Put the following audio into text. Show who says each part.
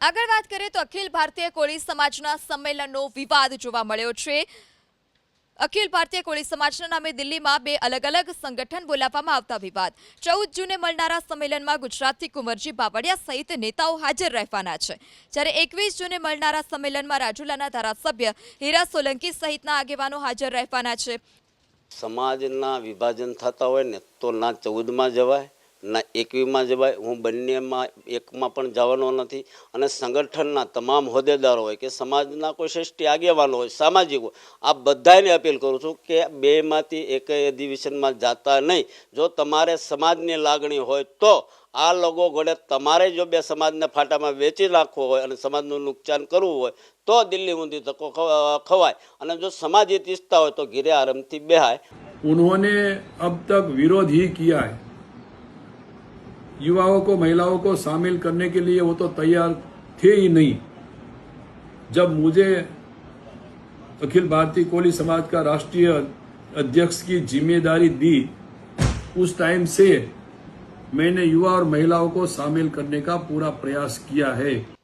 Speaker 1: આગળ વાત કરીએ તો અખિલ ભારતીય કોળી સમાજના સંમેલનનો વિવાદ જોવા મળ્યો છે। અખિલ ભારતીય કોળી સમાજના નામે દિલ્હીમાં બે અલગ અલગ સંગઠન બોલાવવામાં આવતા વિવાદ। 14 જૂને મળનારા સંમેલનમાં ગુજરાતથી કુંવરજી બાવળિયા સહિત નેતાઓ હાજર રહેવાના છે, જ્યારે 21 જૂને મળનારા સંમેલનમાં રાજુલાના ધારાસભ્ય હીરા સોલંકી સહિતના આગેવાનો હાજર રહેવાના છે।
Speaker 2: સમાજના વિભાજન થતા હોય ને તો ના 14માં જવાય ના 21માં જવાય। હું બંનેમાં એકમાં પણ જવાનો નથી અને સંગઠનના તમામ હોદ્દેદારો હોય કે સમાજના કોઈ શ્રેષ્ઠ આગેવાનો હોય, સામાજિક હોય, આ બધાને અપીલ કરું છું કે બેમાંથી એક અધિવેશનમાં જતા નહીં। જો તમારે સમાજની લાગણી હોય તો આ લોકો ઘોડે તમારે જો બે સમાજને ફાટામાં વેચી નાખવો હોય અને સમાજનું નુકસાન કરવું હોય તો દિલ્હી ઊંધી તકો ખવાય અને જો સમાજ હિત ઈચ્છતા હોય તો ઘીરે આરામથી બેહાય।
Speaker 3: उन्होंने अब तक विरोध ही किया है। युवाओं को, महिलाओं को शामिल करने के लिए वो तो तैयार थे ही नहीं। जब मुझे अखिल भारतीय कोली समाज का राष्ट्रीय अध्यक्ष की जिम्मेदारी दी, उस टाइम से मैंने युवा और महिलाओं को शामिल करने का पूरा प्रयास किया है।